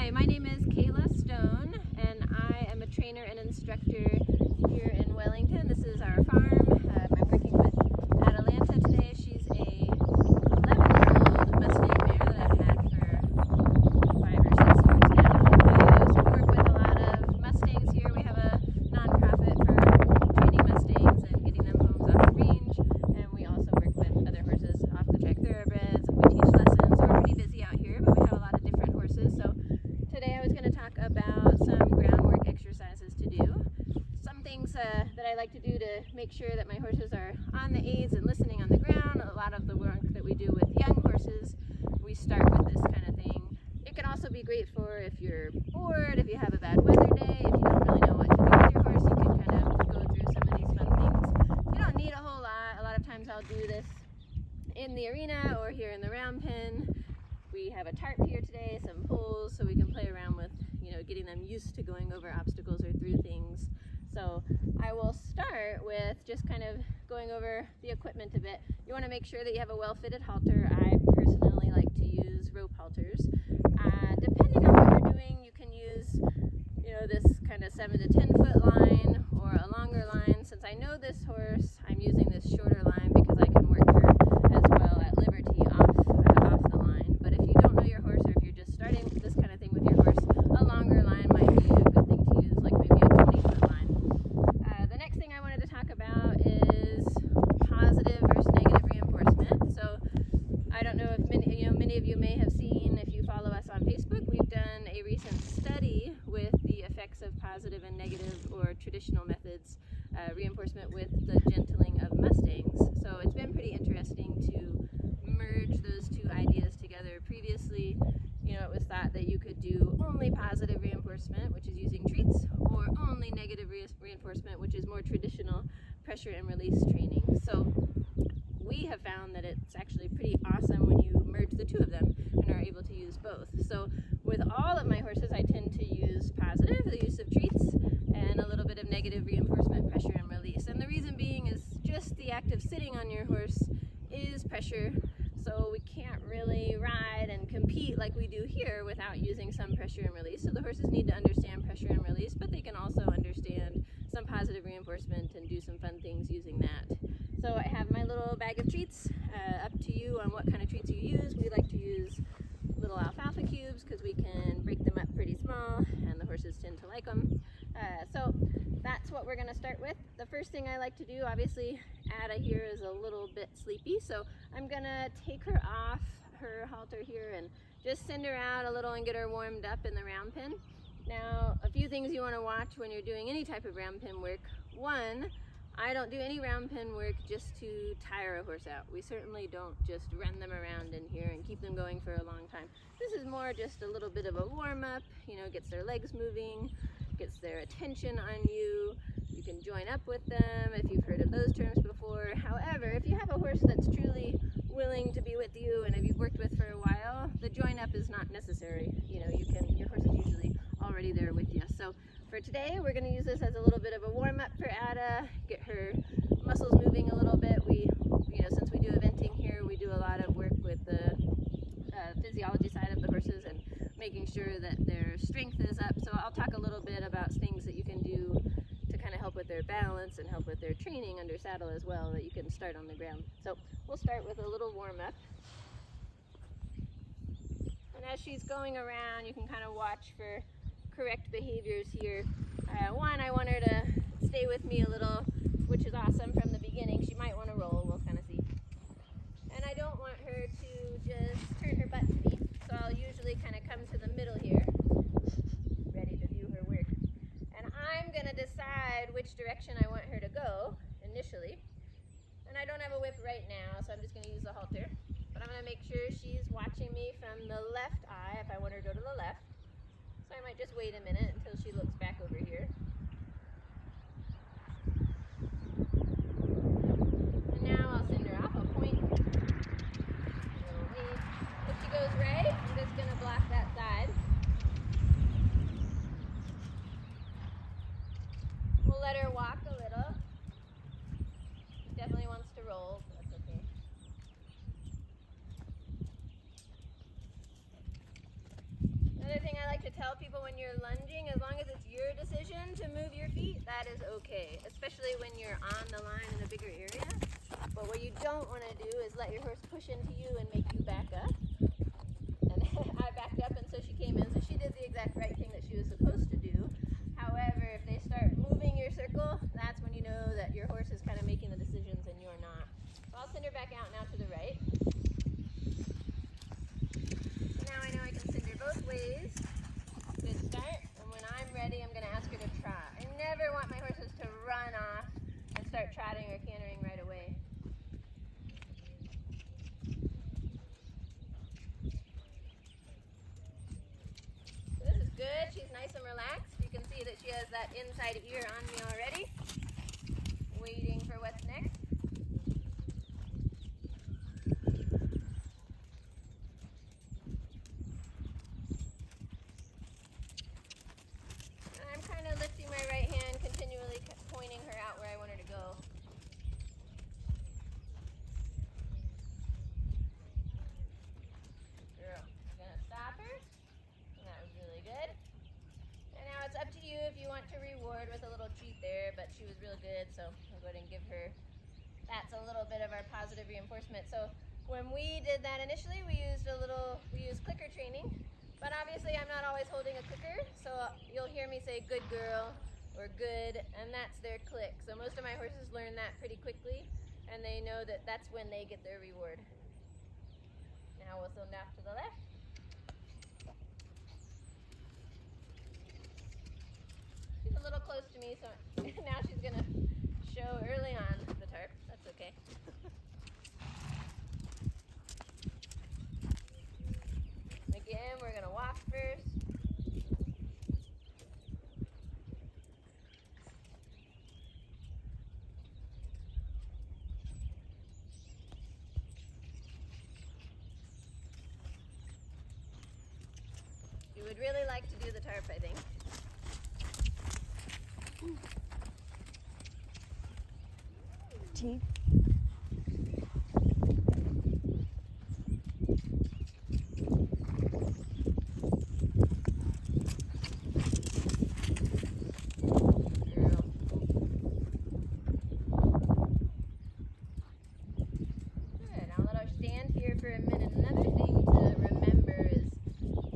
Hi, my name is Kayla Stone, and I am a trainer and instructor here in Wellington. This is our farm. I'm working with Atalanta today. She's a 11-year-old Mustang mare that I've had for 5 or 6 years now. I also work with a lot of Mustangs here. We have a nonprofit for training Mustangs and getting them homes off the range, and we also work with other horses off the track thoroughbreds. We teach lessons. We're pretty busy out here, but we have a lot of different horses. So today I was going to talk about some groundwork exercises to do. Some things that I like to do to make sure that my horses are on the aids and listening on the ground. A lot of the work that we do with young horses, we start with this kind of thing. It can also be great for if you're bored, if you have a bad weather day, if you don't really know what to do with your horse, you can kind of go through some of these fun things. You don't need a whole lot. A lot of times I'll do this in the arena or here in the round pen. We have a tarp here today, some poles, so we can play around with, getting them used to going over obstacles or through things. So I will start with just kind of going over the equipment a bit. You want to make sure that you have a well-fitted halter. I personally like to use rope halters. Depending on what you're doing, you can use, this kind of 7 to 10 foot line or a longer line. Since I know this horse, I'm using this shorter line because I can work her as well at liberty off the line. But if you don't know your horse, or if you're just starting this kind of thing with your horse, a longer line might be a good thing to use, like maybe a 20 foot line. The next thing I wanted to talk about is positive versus negative reinforcement. So I don't know if many of you may have seen, if you follow us on Facebook, we've done a recent study with the effects of positive and negative or traditional methods reinforcement with the gentling of Mustangs. So it's been pretty interesting to merge those two ideas together. Previously, it was thought that you could do only positive reinforcement, which is using treats, or only negative reinforcement, which is more traditional pressure and release training. So we have found that it's actually pretty awesome when you merge the two of them and are able to use both. So with all of my horses, I tend to use positive, the use of treats, and a little bit of negative reinforcement, pressure and release. And the reason being is just the act of sitting on your horse is pressure. So we can't really ride and compete like we do here without using some pressure and release. So the horses need to understand pressure and release, but they can also understand some positive reinforcement and do some fun things using that. So I have my little bag of treats. Up to you on what kind of treats you use. We like to use little alfalfa cubes because we can break them up pretty small and the horses tend to like them. So that's what we're going to start with. The first thing I like to do, obviously, Ada here is a little bit sleepy, so I'm going to take her off her halter here and just send her out a little and get her warmed up in the round pen. Now, a few things you want to watch when you're doing any type of round pen work. One, I don't do any round pen work just to tire a horse out. We certainly don't just run them around in here and keep them going for a long time. This is more just a little bit of a warm-up, gets their legs moving, gets their attention on you. You can join up with them if you've heard of those terms before. However, if you have a horse that's truly willing to be with you and if you've worked with for a while, the join up is not necessary. Your horse is usually already there with you. So for today, we're going to use this as a little bit of a warm-up for Ada, get her muscles moving a little bit. Since we do eventing here, we do a lot of work with the physiology side of the horses and making sure that their strength is up. So I'll talk a little bit about things that you can do to kind of help with their balance and help with their training under saddle as well, that you can start on the ground. So we'll start with a little warm-up. And as she's going around, you can kind of watch for correct behaviors here. One, I want her to stay with me a little, which is awesome from the beginning. She might want to roll, we'll kind of see. And I don't want her to just turn her butt to me, so I'll usually kind of come to the middle here, ready to view her work. And I'm going to decide which direction I want her to go initially. And I don't have a whip right now, so I'm just going to use the halter. But I'm going to make sure she's watching me from the left eye if I want her to go to the left. So I might just wait a minute until she looks back over here. And now I'll send her off. I'll point. We'll wait. If she goes right, I'm just going to block that side. We'll let her walk a little. She definitely wants to roll, but that's okay. Another thing I like to tell people when you're lunging, as long as it's your decision to move your feet, that is okay, especially when you're on the line in a bigger area. But what you don't want to do is let your horse push into you and make you back up. And I backed up, and so she came in, so she did the exact right thing that she was supposed to do. However, if they start moving your circle, that's when you know that your horse is kind of making the decisions and you're not. So I'll send her back out now to the right. So now I know I can send her both ways. Good start. And when I'm ready, I'm going to ask her to trot. I never want my horses to run off and start trotting or cantering right away. So this is good. She's nice and relaxed. You can see that she has that inside ear on me already, waiting for what's next. I'm kind of lifting my right hand, continually pointing her out where I want her to go. Girl, I'm gonna stop her. And that was really good. And now it's up to you if you want to reward with a little treat there, but she was real good, so I'll go ahead and give her, that's a little bit of our positive reinforcement. So when we did that initially, we used clicker training, but obviously I'm not always holding a clicker, so you'll hear me say good girl or good, and that's their click. So most of my horses learn that pretty quickly, and they know that that's when they get their reward. Now we'll send off to the left. She's a little close to me, so now she's gonna show early on the tarp. That's okay. Again, we're gonna walk first. You would really like to do the tarp, I think. Teeth. For a minute. Another thing to remember is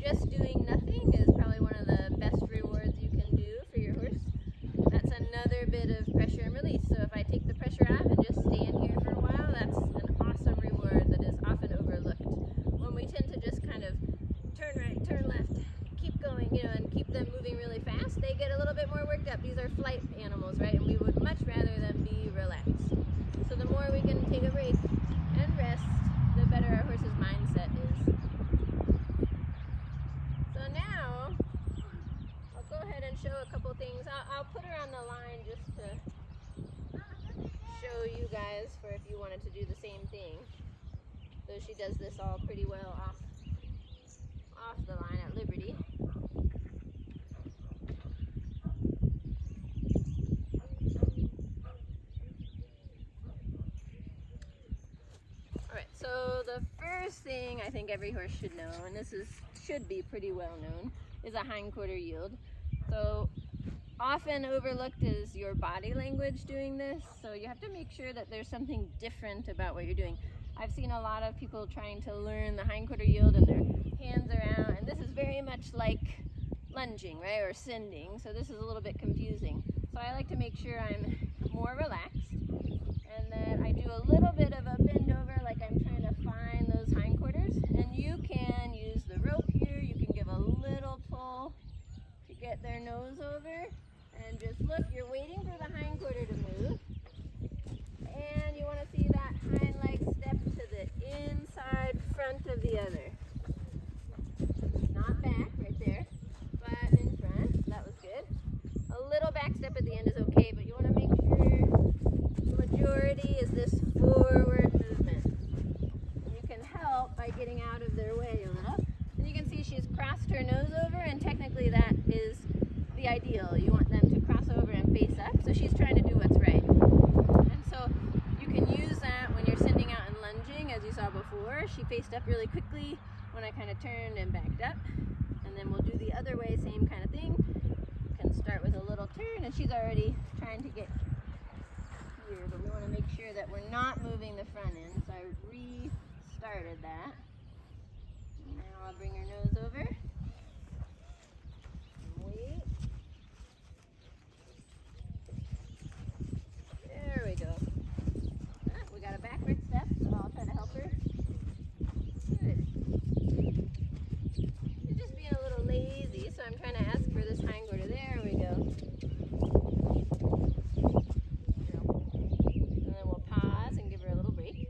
just doing nothing is probably one of the best rewards you can do for your horse. That's another bit of pressure and release. So if I take the pressure off and just stand here for a while, that's an awesome reward that is often overlooked. When we tend to just kind of turn right, turn left, keep going, and keep them moving really fast, they get a little bit more worked up. These are flight animals, right? And we would much rather them be relaxed. So the more we can take a break and rest, the better our horse's mindset is. So now, I'll go ahead and show a couple things. I'll put her on the line just to show you guys for if you wanted to do the same thing. Though she does this all pretty well off the line at Liberty. So the first thing I think every horse should know, and this should be pretty well known, is a hindquarter yield. So often overlooked is your body language doing this. So you have to make sure that there's something different about what you're doing. I've seen a lot of people trying to learn the hindquarter yield and their hands are out, and this is very much like lunging, right, or sending. So this is a little bit confusing. So I like to make sure I'm more relaxed, and that I do a little bit of a bend over, like I'm trying to find those hindquarters. And you can use the rope here. You can give a little pull to get their nose over, and just look, you're waiting for the hindquarter to move, and you want to see that hind leg step to the inside front of the other. Not back, right there, but in front. That was good. A little back step at the end is okay, but you want to make sure the majority is this forward movement. And you can help by getting out of their way a little. And you can see she's crossed her nose over, and technically that is the ideal. You want them to cross over and face up, so she's trying to do what's right. And so you can use that when you're sending out and lunging, as you saw before. She faced up really quickly when I kind of turned and backed up. And then we'll do the other way, And she's already trying to get here, but we want to make sure that we're not moving the front end. So I restarted that. Now I'll bring her nose over. Wait. There we go. We got a backward step, so I'll try to help her. Good. She's just being a little lazy, so I'm trying to ask for this hind quarter. There we go. And then we'll pause and give her a little break.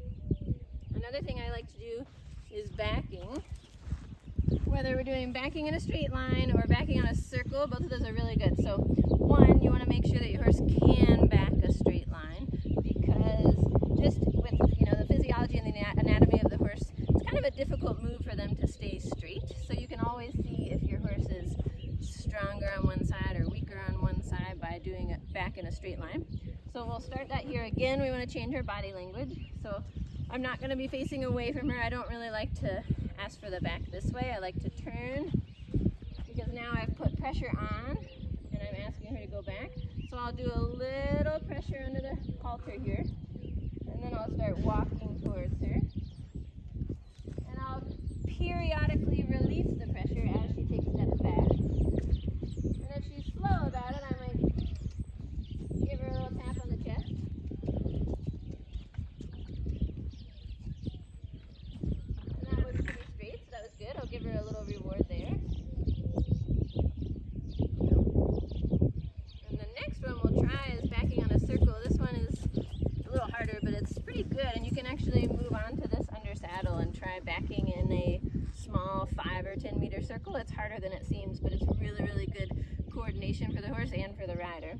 Another thing I like to do is backing. Whether we're doing backing in a straight line or backing on a circle, both of those are really good. So one, you want to make sure that your horse can back a straight line, because just with the physiology and the anatomy of the horse, it's kind of a difficult move for them to stay straight. So you can always see if your horse is stronger on one side or weaker on one side by doing it back in a straight line. So we'll start that here again. We want to change her body language. So I'm not going to be facing away from her. I don't really like to ask for the back this way. I like to turn, because now I've put pressure on and I'm asking her to go back. So I'll do a little pressure under the halter here, and then I'll start walking towards her. And I'll periodically release the pressure as she takes steps back. And if she's slow about it, I might give her a little tap on the chest. I'll give her a little reward there. And the next one we'll try is backing on a circle. This one is a little harder, but it's pretty good. And you can actually move on to this under saddle and try backing in a small 5 or 10 meter circle. It's harder than it seems, but it's really, really good coordination for the horse and for the rider.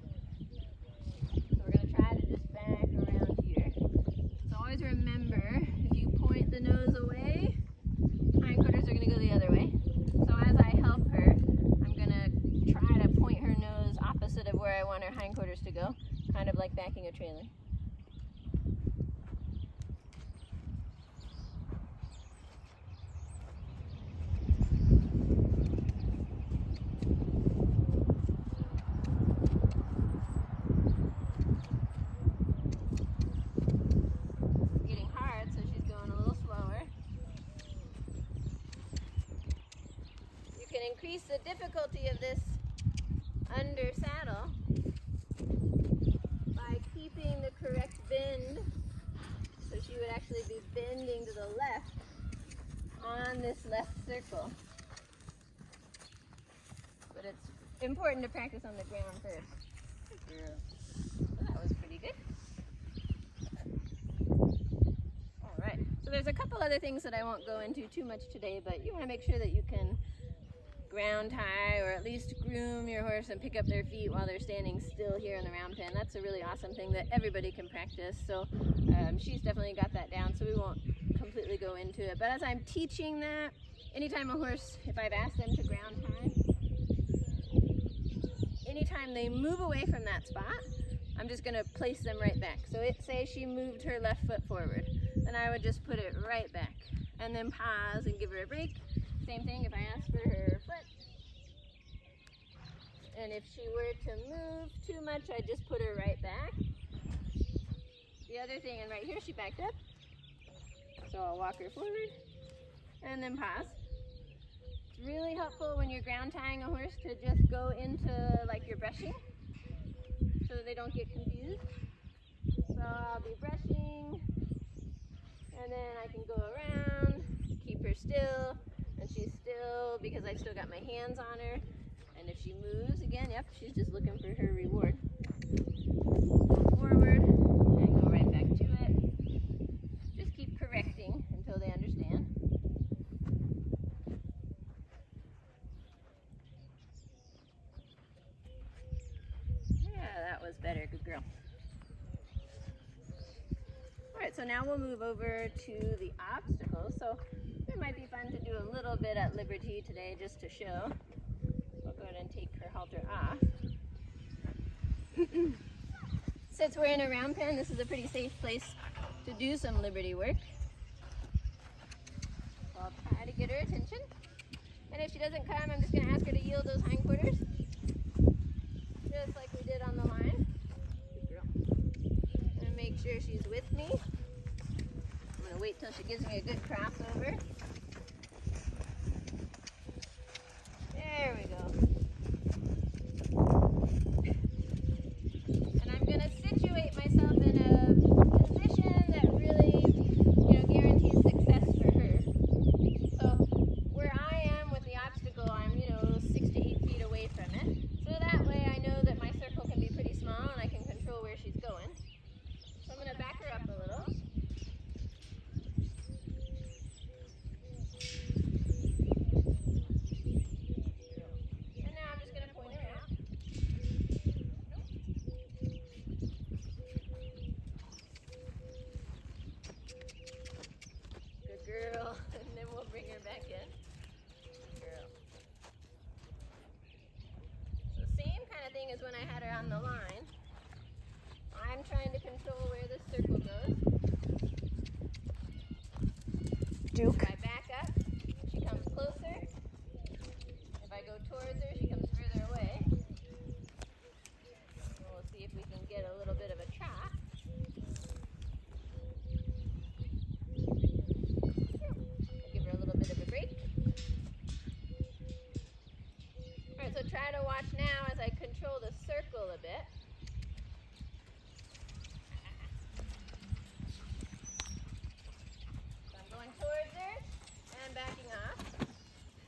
So we're going to try to just back around here. So always remember, if you point the nose away, hindquarters are going to go the other way. So as I help her, I'm going to try to point her nose opposite of where I want her hindquarters to go, kind of like backing a trailer. Increase the difficulty of this under saddle by keeping the correct bend. So she would actually be bending to the left on this left circle. But it's important to practice on the ground first. Good girl. So that was pretty good. All right. So there's a couple other things that I won't go into too much today, but you want to make sure that you can ground tie or at least groom your horse and pick up their feet while they're standing still here in the round pen. That's a really awesome thing that everybody can practice. So she's definitely got that down, so we won't completely go into it. But as I'm teaching that, anytime a horse, if I've asked them to ground tie, anytime they move away from that spot, I'm just going to place them right back. So say she moved her left foot forward, then I would just put it right back and then pause and give her a break. Same thing if I ask for her foot. And if she were to move too much, I just put her right back. The other thing, and right here she backed up. So I'll walk her forward and then pause. It's really helpful when you're ground tying a horse to just go into like your brushing so that they don't get confused. So I'll be brushing and then I can go around, keep her still. And she's still, because I've still got my hands on her. And if she moves again, yep, she's just looking for her reward. Go forward and go right back to it. Just keep correcting until they understand. Yeah, that was better. Good girl. All right, so now we'll move over to the obstacles. So it might be fun to do a little bit at liberty today just to show. I'll go ahead and take her halter off. Since we're in a round pen, this is a pretty safe place to do some liberty work. So I'll try to get her attention. And if she doesn't come, I'm just going to ask her to yield those hindquarters, just like we did did on the line. Good girl. I'm gonna make sure she's with me. I'm gonna wait till she gives me a good crossover. There we go. And I'm gonna situate myself in a position that really, guarantees success for her. So where I am with the obstacle, I'm, 6 to 8 feet away from it. So that way I know that my circle can be pretty small and I can control where she's going. So I'm gonna back her up a little. And now I'm just gonna point her out. Good girl. And then we'll bring her back in. Good girl. So same kind of thing as when I had her on the line. I'm trying to control where the circle goes. Duke. If I back up, she comes closer. If I go towards her, she comes further away. And we'll see if we can get a little bit of a trot. I'll give her a little bit of a break. Alright, so try to watch now as I control the circle a bit. So I'm going towards her and backing off.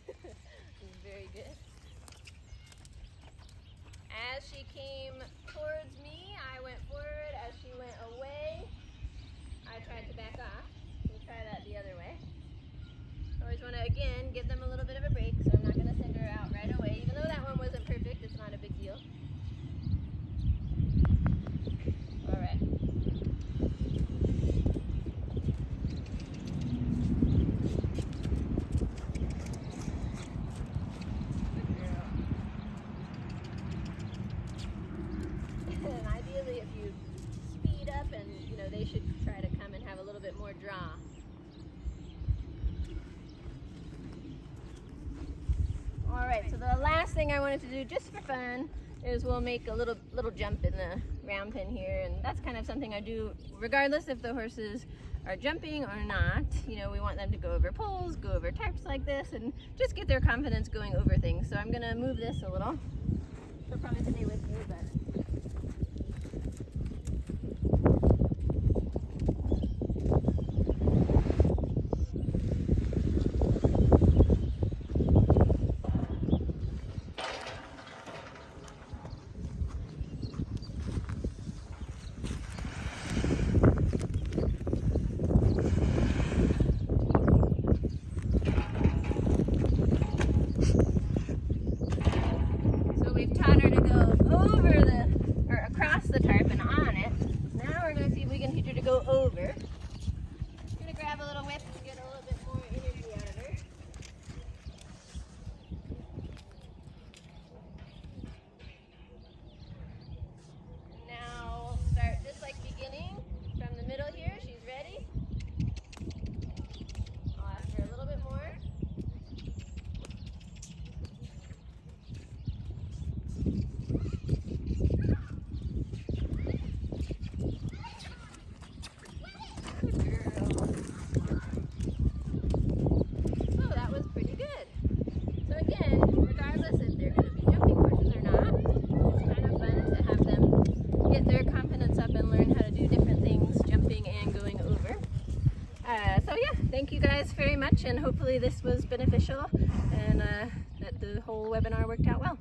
This is very good. As she came towards me, I went forward. As she went away, I tried to back off. We'll try that the other way. Always want to, again, give them a little bit of a break, so I'm not going to send her out right away. Even though that one wasn't perfect, it's not a big deal. All right. Good girl. And ideally, if you speed up and, they should try to come and have a little bit more draw. All right, so the last thing I wanted to do just for fun is we'll make a little jump in the round pen here, and that's kind of something I do regardless if the horses are jumping or not. We want them to go over poles, go over tarps like this, and just get their confidence going over things. So I'm gonna move this a little. She'll probably stay with me, but we've taught her to go over across the tarp and on it. Now we're going to see if we can teach her to go over. I'm going to grab a little whip to get a little bit more energy out of her. Now we'll start just like beginning from the middle here. She's ready. I'll ask her a little bit more. Thank you guys very much, and hopefully this was beneficial and that the whole webinar worked out well.